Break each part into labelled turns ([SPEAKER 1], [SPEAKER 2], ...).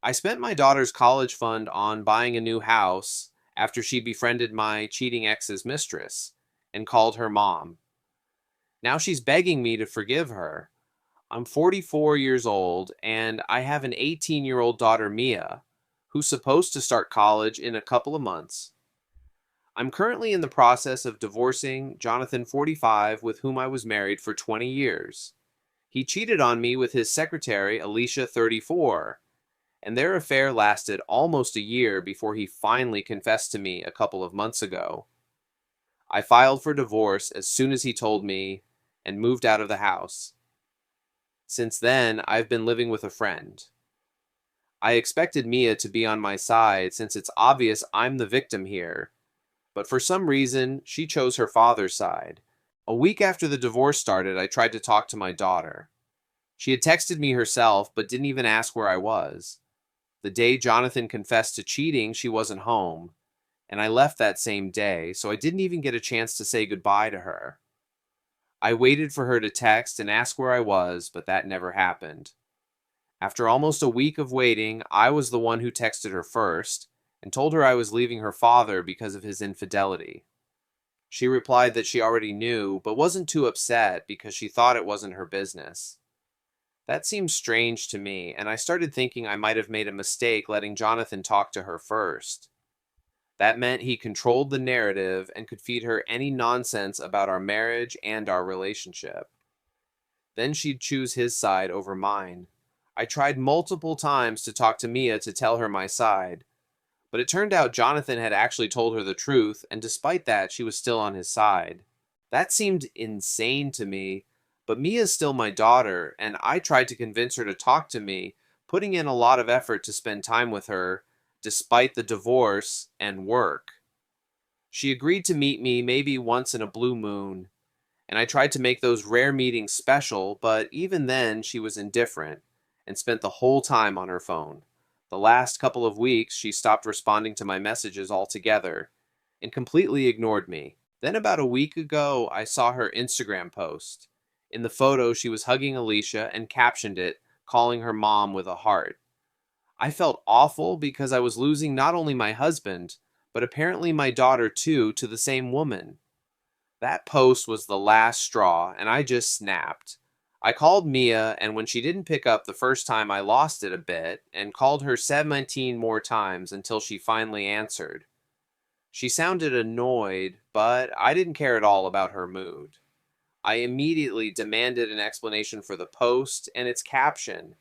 [SPEAKER 1] I spent my daughter's college fund on buying a new house after she befriended my cheating ex's mistress and called her mom. Now she's begging me to forgive her. I'm 44 years old and I have an 18-year-old daughter, Mia, who's supposed to start college in a couple of months. I'm currently in the process of divorcing Jonathan, 45, with whom I was married for 20 years. He cheated on me with his secretary, Alicia, 34, and their affair lasted almost a year before he finally confessed to me a couple of months ago. I filed for divorce as soon as he told me and moved out of the house. Since then, I've been living with a friend. I expected Mia to be on my side since it's obvious I'm the victim here, but for some reason, she chose her father's side. A week after the divorce started, I tried to talk to my daughter. She had texted me herself, but didn't even ask where I was. The day Jonathan confessed to cheating, she wasn't home, and I left that same day, so I didn't even get a chance to say goodbye to her. I waited for her to text and ask where I was, but that never happened. After almost a week of waiting, I was the one who texted her first and told her I was leaving her father because of his infidelity. She replied that she already knew, but wasn't too upset because she thought it wasn't her business. That seemed strange to me, and I started thinking I might have made a mistake letting Jonathan talk to her first. That meant he controlled the narrative and could feed her any nonsense about our marriage and our relationship. Then she'd choose his side over mine. I tried multiple times to talk to Mia to tell her my side, but it turned out Jonathan had actually told her the truth, and despite that, she was still on his side. That seemed insane to me, but Mia's still my daughter, and I tried to convince her to talk to me, putting in a lot of effort to spend time with her, despite the divorce and work. She agreed to meet me maybe once in a blue moon, and I tried to make those rare meetings special, but even then she was indifferent and spent the whole time on her phone. The last couple of weeks, she stopped responding to my messages altogether and completely ignored me. Then, about a week ago, I saw her Instagram post. In the photo, she was hugging Alicia and captioned it, calling her mom with a heart. I felt awful because I was losing not only my husband, but apparently my daughter too, to the same woman. That post was the last straw, and I just snapped. I called Mia, and when she didn't pick up the first time, I lost it a bit and called her 17 more times until she finally answered. She sounded annoyed, but I didn't care at all about her mood. I immediately demanded an explanation for the post and its caption.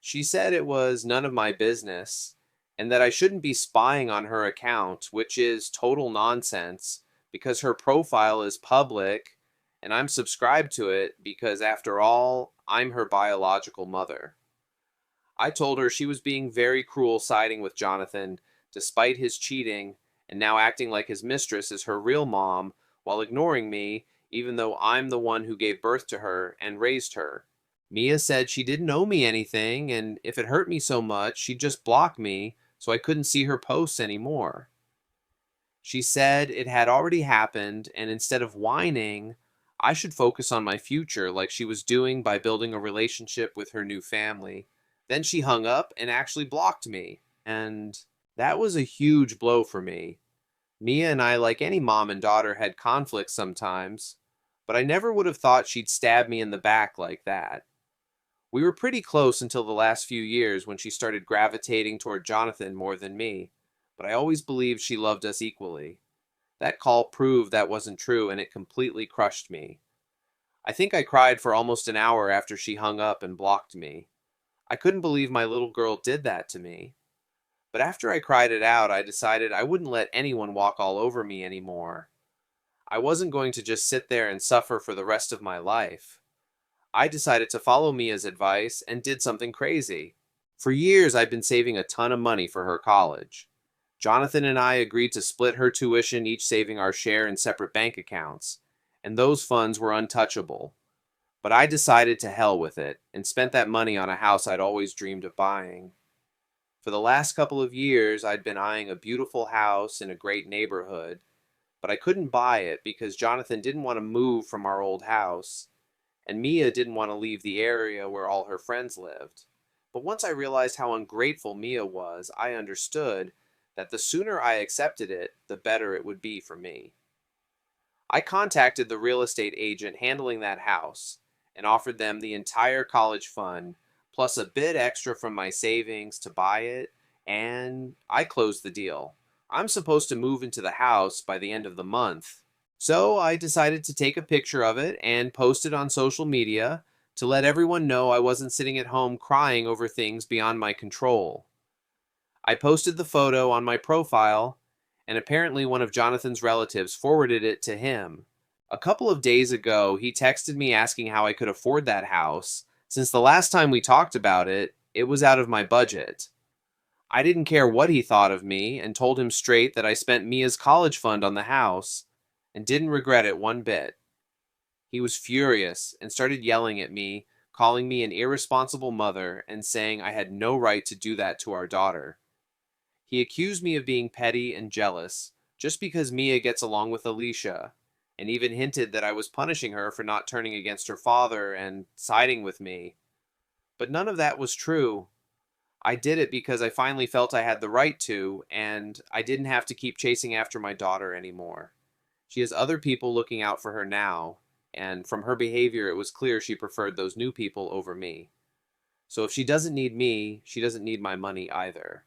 [SPEAKER 1] She said it was none of my business and that I shouldn't be spying on her account, which is total nonsense because her profile is public and I'm subscribed to it because, after all, I'm her biological mother. I told her she was being very cruel siding with Jonathan despite his cheating and now acting like his mistress is her real mom while ignoring me, even though I'm the one who gave birth to her and raised her. Mia said she didn't owe me anything, and if it hurt me so much, she'd just block me so I couldn't see her posts anymore. She said it had already happened, and instead of whining, I should focus on my future like she was doing by building a relationship with her new family. Then she hung up and actually blocked me, and that was a huge blow for me. Mia and I, like any mom and daughter, had conflicts sometimes, but I never would have thought she'd stab me in the back like that. We were pretty close until the last few years when she started gravitating toward Jonathan more than me, but I always believed she loved us equally. That call proved that wasn't true, and it completely crushed me. I think I cried for almost an hour after she hung up and blocked me. I couldn't believe my little girl did that to me. But after I cried it out, I decided I wouldn't let anyone walk all over me anymore. I wasn't going to just sit there and suffer for the rest of my life. I decided to follow Mia's advice and did something crazy. For years, I've been saving a ton of money for her college. Jonathan and I agreed to split her tuition, each saving our share in separate bank accounts, and those funds were untouchable. But I decided to hell with it and spent that money on a house I'd always dreamed of buying. For the last couple of years, I'd been eyeing a beautiful house in a great neighborhood, but I couldn't buy it because Jonathan didn't want to move from our old house, and Mia didn't want to leave the area where all her friends lived. But once I realized how ungrateful Mia was, I understood that the sooner I accepted it, the better it would be for me. I contacted the real estate agent handling that house and offered them the entire college fund, plus a bit extra from my savings to buy it, and I closed the deal. I'm supposed to move into the house by the end of the month. So I decided to take a picture of it and post it on social media to let everyone know I wasn't sitting at home crying over things beyond my control. I posted the photo on my profile, and apparently one of Jonathan's relatives forwarded it to him. A couple of days ago, he texted me asking how I could afford that house, since the last time we talked about it, it was out of my budget. I didn't care what he thought of me and told him straight that I spent Mia's college fund on the house and didn't regret it one bit. He was furious and started yelling at me, calling me an irresponsible mother and saying I had no right to do that to our daughter. He accused me of being petty and jealous just because Mia gets along with Alicia, and even hinted that I was punishing her for not turning against her father and siding with me. But none of that was true. I did it because I finally felt I had the right to, and I didn't have to keep chasing after my daughter anymore. She has other people looking out for her now, and from her behavior it was clear she preferred those new people over me. So if she doesn't need me, she doesn't need my money either.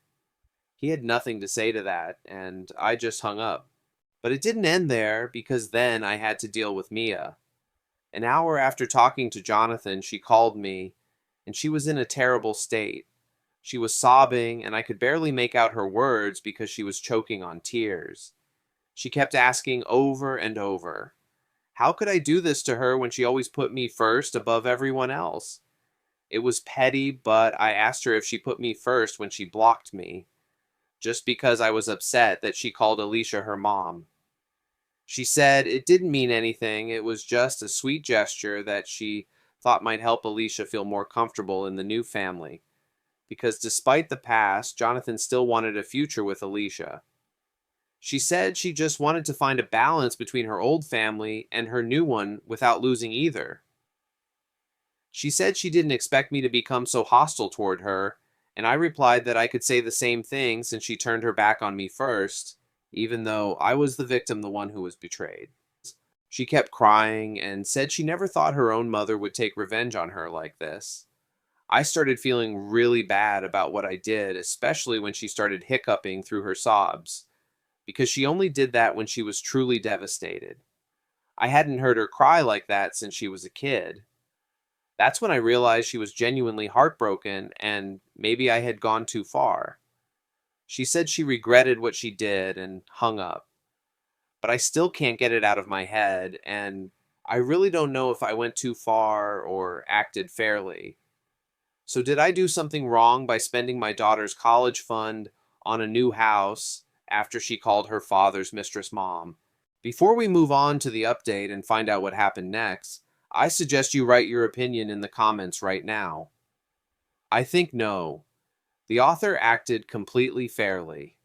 [SPEAKER 1] He had nothing to say to that, and I just hung up. But it didn't end there, because then I had to deal with Mia. An hour after talking to Jonathan, she called me, and she was in a terrible state. She was sobbing, and I could barely make out her words because she was choking on tears. She kept asking over and over, how could I do this to her when she always put me first above everyone else? It was petty, but I asked her if she put me first when she blocked me, just because I was upset that she called Alicia her mom. She said it didn't mean anything, it was just a sweet gesture that she thought might help Alicia feel more comfortable in the new family, because despite the past, Jonathan still wanted a future with Alicia. She said she just wanted to find a balance between her old family and her new one without losing either. She said she didn't expect me to become so hostile toward her, and I replied that I could say the same thing since she turned her back on me first, even though I was the victim, the one who was betrayed. She kept crying and said she never thought her own mother would take revenge on her like this. I started feeling really bad about what I did, especially when she started hiccuping through her sobs, because she only did that when she was truly devastated. I hadn't heard her cry like that since she was a kid. That's when I realized she was genuinely heartbroken and maybe I had gone too far. She said she regretted what she did and hung up. But I still can't get it out of my head, and I really don't know if I went too far or acted fairly. So did I do something wrong by spending my daughter's college fund on a new house after she called her father's mistress mom? Before we move on to the update and find out what happened next, I suggest you write your opinion in the comments right now. I think no. The author acted completely fairly.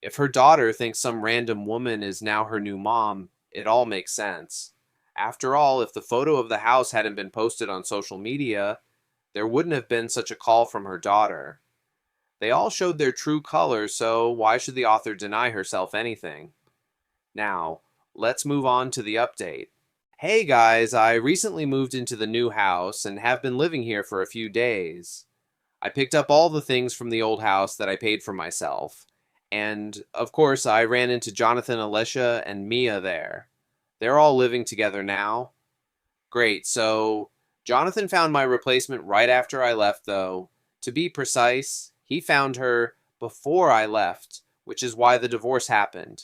[SPEAKER 1] If her daughter thinks some random woman is now her new mom, it all makes sense. After all, if the photo of the house hadn't been posted on social media, there wouldn't have been such a call from her daughter. They all showed their true colors, so why should the author deny herself anything? Now, let's move on to the update. Hey guys, I recently moved into the new house and have been living here for a few days. I picked up all the things from the old house that I paid for myself. And, of course, I ran into Jonathan, Alicia, and Mia there. They're all living together now. Great, so Jonathan found my replacement right after I left, though. To be precise, he found her before I left, which is why the divorce happened.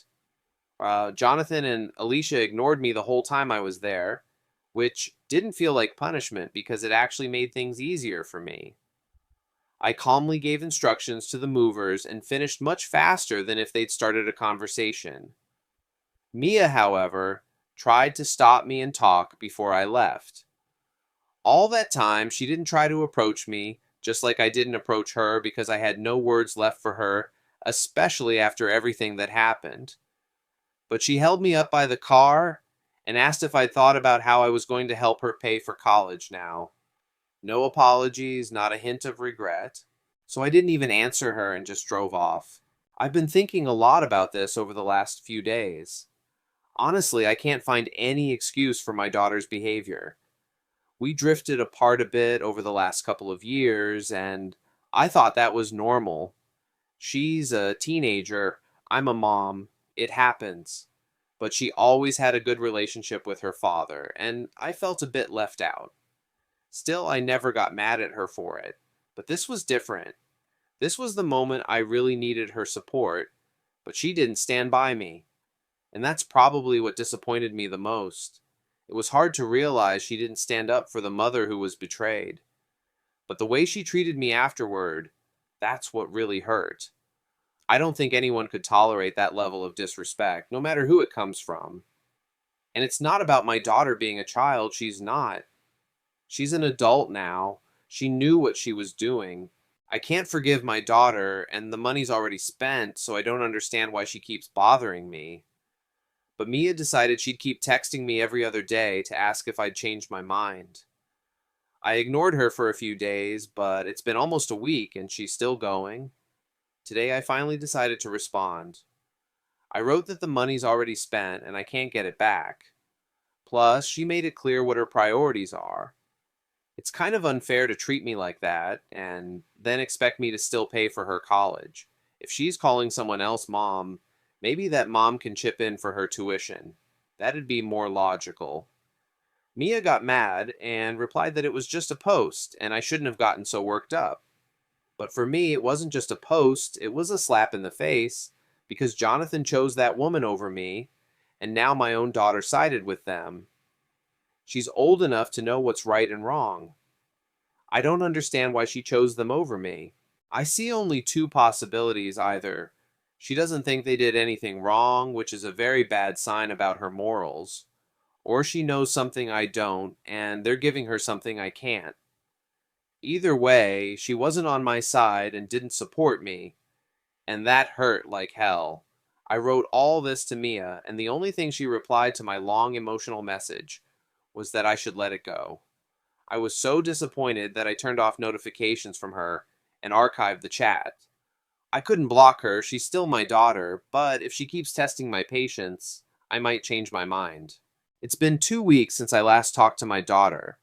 [SPEAKER 1] Jonathan and Alicia ignored me the whole time I was there, which didn't feel like punishment because it actually made things easier for me. I calmly gave instructions to the movers and finished much faster than if they'd started a conversation. Mia, however, tried to stop me and talk before I left. All that time, she didn't try to approach me, just like I didn't approach her because I had no words left for her, especially after everything that happened. But she held me up by the car and asked if I'd thought about how I was going to help her pay for college now. No apologies, not a hint of regret. So I didn't even answer her and just drove off. I've been thinking a lot about this over the last few days. Honestly, I can't find any excuse for my daughter's behavior. We drifted apart a bit over the last couple of years, and I thought that was normal. She's a teenager, I'm a mom, it happens. But she always had a good relationship with her father, and I felt a bit left out. Still, I never got mad at her for it. But this was different. This was the moment I really needed her support, but she didn't stand by me. And that's probably what disappointed me the most. It was hard to realize she didn't stand up for the mother who was betrayed. But the way she treated me afterward, that's what really hurt. I don't think anyone could tolerate that level of disrespect, no matter who it comes from. And it's not about my daughter being a child, she's not. She's an adult now. She knew what she was doing. I can't forgive my daughter, and the money's already spent, so I don't understand why she keeps bothering me. But Mia decided she'd keep texting me every other day to ask if I'd changed my mind. I ignored her for a few days, but it's been almost a week and she's still going. Today I finally decided to respond. I wrote that the money's already spent and I can't get it back. Plus, she made it clear what her priorities are. It's kind of unfair to treat me like that and then expect me to still pay for her college. If she's calling someone else mom, maybe that mom can chip in for her tuition. That'd be more logical. Mia got mad and replied that it was just a post and I shouldn't have gotten so worked up. But for me, it wasn't just a post, it was a slap in the face because Jonathan chose that woman over me, and now my own daughter sided with them. She's old enough to know what's right and wrong. I don't understand why she chose them over me. I see only two possibilities either. She doesn't think they did anything wrong, which is a very bad sign about her morals, or she knows something I don't, and they're giving her something I can't. Either way, she wasn't on my side and didn't support me, and that hurt like hell. I wrote all this to Mia, and the only thing she replied to my long emotional message was that I should let it go. I was so disappointed that I turned off notifications from her and archived the chat. I couldn't block her, she's still my daughter, but if she keeps testing my patience, I might change my mind. It's been 2 weeks since I last talked to my daughter,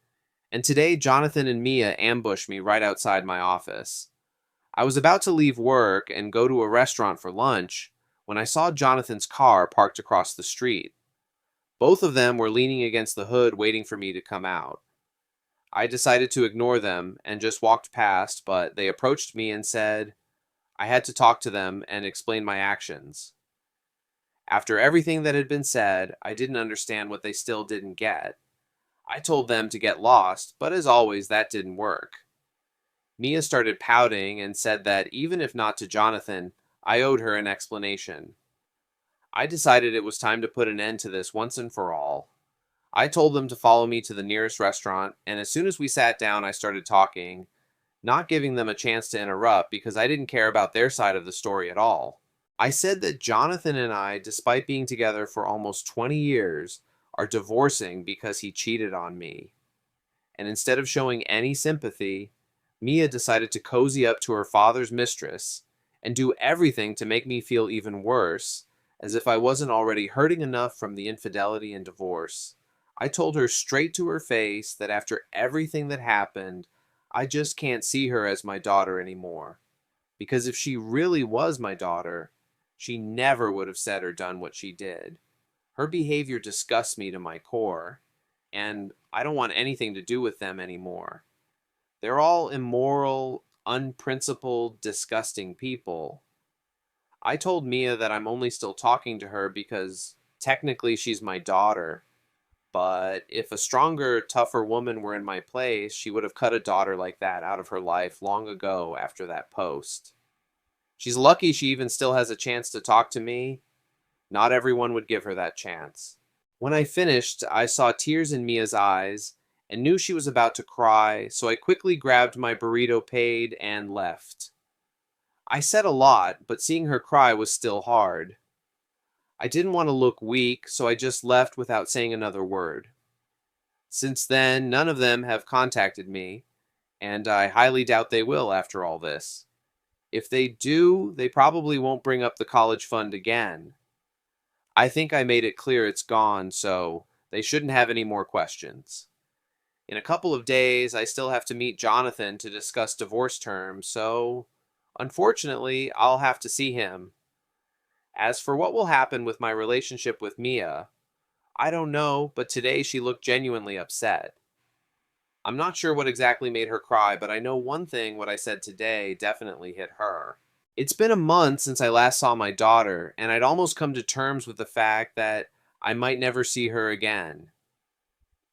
[SPEAKER 1] and today Jonathan and Mia ambushed me right outside my office. I was about to leave work and go to a restaurant for lunch when I saw Jonathan's car parked across the street. Both of them were leaning against the hood waiting for me to come out. I decided to ignore them and just walked past, but they approached me and said I had to talk to them and explain my actions. After everything that had been said, I didn't understand what they still didn't get. I told them to get lost, but as always, that didn't work. Mia started pouting and said that even if not to Jonathan, I owed her an explanation. I decided it was time to put an end to this once and for all. I told them to follow me to the nearest restaurant, and as soon as we sat down, I started talking, not giving them a chance to interrupt because I didn't care about their side of the story at all. I said that Jonathan and I, despite being together for almost 20 years, are divorcing because he cheated on me. And instead of showing any sympathy, Mia decided to cozy up to her father's mistress and do everything to make me feel even worse, as if I wasn't already hurting enough from the infidelity and divorce. I told her straight to her face that after everything that happened, I just can't see her as my daughter anymore. Because if she really was my daughter, she never would have said or done what she did. Her behavior disgusts me to my core, and I don't want anything to do with them anymore. They're all immoral, unprincipled, disgusting people. I told Mia that I'm only still talking to her because technically she's my daughter, but if a stronger, tougher woman were in my place, she would have cut a daughter like that out of her life long ago after that post. She's lucky she even still has a chance to talk to me. Not everyone would give her that chance. When I finished, I saw tears in Mia's eyes and knew she was about to cry, so I quickly grabbed my burrito paid and left. I said a lot, but seeing her cry was still hard. I didn't want to look weak, so I just left without saying another word. Since then, none of them have contacted me, and I highly doubt they will after all this. If they do, they probably won't bring up the college fund again. I think I made it clear it's gone, so they shouldn't have any more questions. In a couple of days, I still have to meet Jonathan to discuss divorce terms, so unfortunately, I'll have to see him. As for what will happen with my relationship with Mia, I don't know, but today she looked genuinely upset. I'm not sure what exactly made her cry, but I know one thing what I said today definitely hit her. It's been a month since I last saw my daughter, and I'd almost come to terms with the fact that I might never see her again.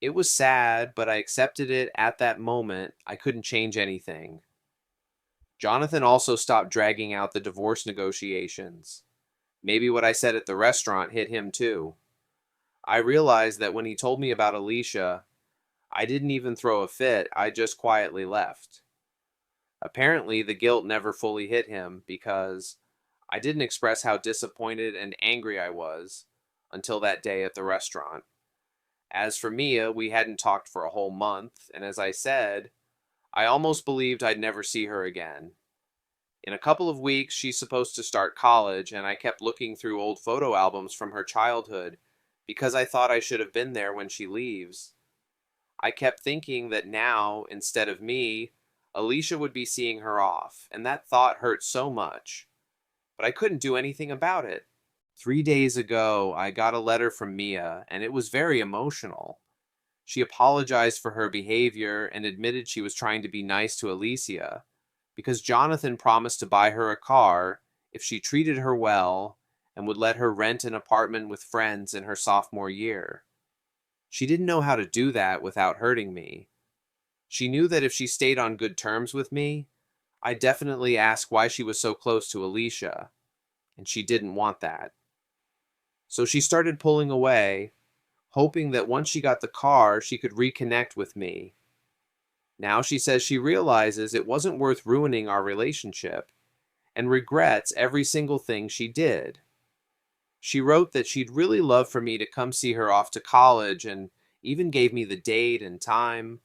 [SPEAKER 1] It was sad, but I accepted it at that moment. I couldn't change anything. Jonathan also stopped dragging out the divorce negotiations. Maybe what I said at the restaurant hit him too. I realized that when he told me about Alicia, I didn't even throw a fit, I just quietly left. Apparently, the guilt never fully hit him because I didn't express how disappointed and angry I was until that day at the restaurant. As for Mia, we hadn't talked for a whole month, and as I said, I almost believed I'd never see her again. In a couple of weeks, she's supposed to start college, and I kept looking through old photo albums from her childhood because I thought I should have been there when she leaves. I kept thinking that now, instead of me, Alicia would be seeing her off, and that thought hurt so much. But I couldn't do anything about it. 3 days ago, I got a letter from Mia, and it was very emotional. She apologized for her behavior and admitted she was trying to be nice to Alicia, because Jonathan promised to buy her a car if she treated her well and would let her rent an apartment with friends in her sophomore year. She didn't know how to do that without hurting me. She knew that if she stayed on good terms with me, I'd definitely ask why she was so close to Alicia, and she didn't want that. So she started pulling away, hoping that once she got the car, she could reconnect with me. Now she says she realizes it wasn't worth ruining our relationship and regrets every single thing she did. She wrote that she'd really love for me to come see her off to college and even gave me the date and time.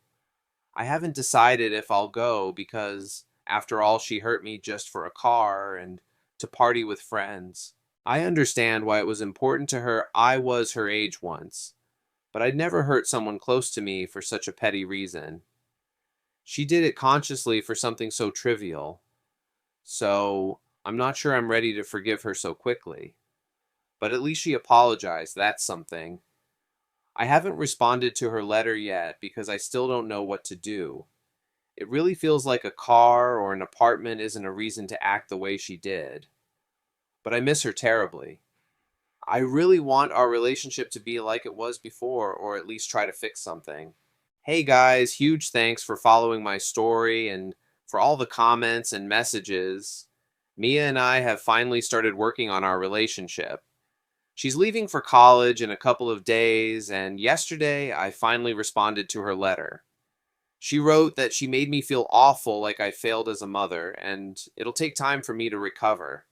[SPEAKER 1] I haven't decided if I'll go because, after all, she hurt me just for a car and to party with friends. I understand why it was important to her I was her age once, but I'd never hurt someone close to me for such a petty reason. She did it consciously for something so trivial, so I'm not sure I'm ready to forgive her so quickly. But at least she apologized, that's something. I haven't responded to her letter yet because I still don't know what to do. It really feels like a car or an apartment isn't a reason to act the way she did. But I miss her terribly. I really want our relationship to be like it was before, or at least try to fix something. Hey guys, huge thanks for following my story and for all the comments and messages. Mia and I have finally started working on our relationship. She's leaving for college in a couple of days, and yesterday I finally responded to her letter. She wrote that she made me feel awful, like I failed as a mother, and it'll take time for me to recover.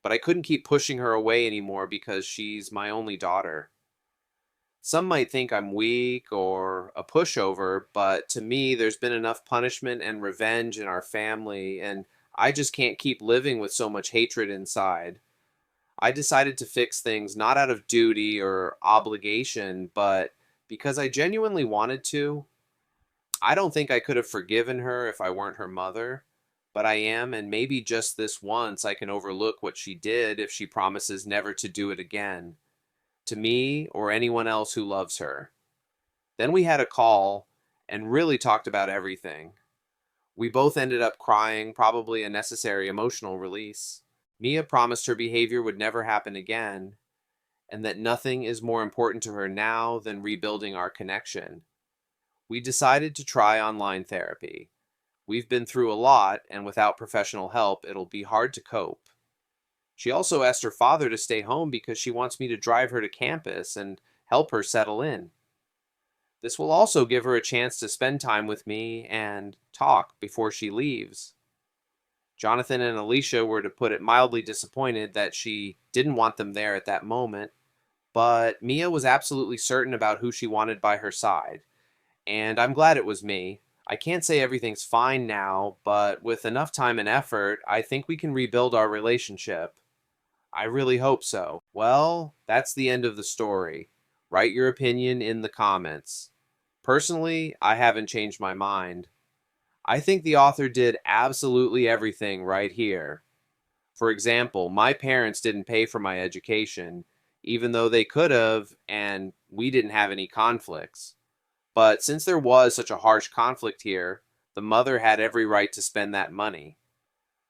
[SPEAKER 1] But I couldn't keep pushing her away anymore because she's my only daughter. Some might think I'm weak or a pushover, but to me, there's been enough punishment and revenge in our family, and I just can't keep living with so much hatred inside. I decided to fix things not out of duty or obligation, but because I genuinely wanted to. I don't think I could have forgiven her if I weren't her mother, but I am, and maybe just this once I can overlook what she did if she promises never to do it again, to me or anyone else who loves her. Then we had a call and really talked about everything. We both ended up crying, probably a necessary emotional release. Mia promised her behavior would never happen again, and that nothing is more important to her now than rebuilding our connection. We decided to try online therapy. We've been through a lot, and without professional help, it'll be hard to cope. She also asked her father to stay home because she wants me to drive her to campus and help her settle in. This will also give her a chance to spend time with me and talk before she leaves. Jonathan and Alicia were, to put it mildly, disappointed that she didn't want them there at that moment, but Mia was absolutely certain about who she wanted by her side, and I'm glad it was me. I can't say everything's fine now, but with enough time and effort, I think we can rebuild our relationship. I really hope so. Well, that's the end of the story. Write your opinion in the comments. Personally, I haven't changed my mind. I think the author did absolutely everything right here. For example, my parents didn't pay for my education, even though they could have, and we didn't have any conflicts. But since there was such a harsh conflict here, the mother had every right to spend that money.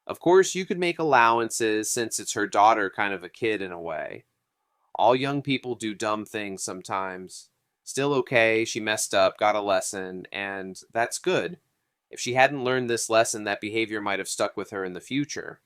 [SPEAKER 1] Of course, you could make allowances since it's her daughter, kind of a kid in a way. All young people do dumb things sometimes. Still okay, she messed up, got a lesson, and that's good. If she hadn't learned this lesson, that behavior might have stuck with her in the future.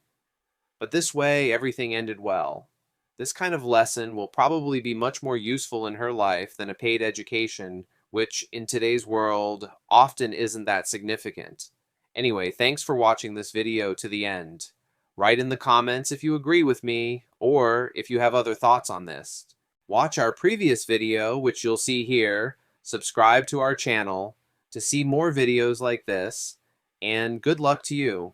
[SPEAKER 1] But this way, everything ended well. This kind of lesson will probably be much more useful in her life than a paid education, which in today's world often isn't that significant. Anyway, thanks for watching this video to the end. Write in the comments if you agree with me, or if you have other thoughts on this. Watch our previous video, which you'll see here, subscribe to our channel to see more videos like this, and good luck to you.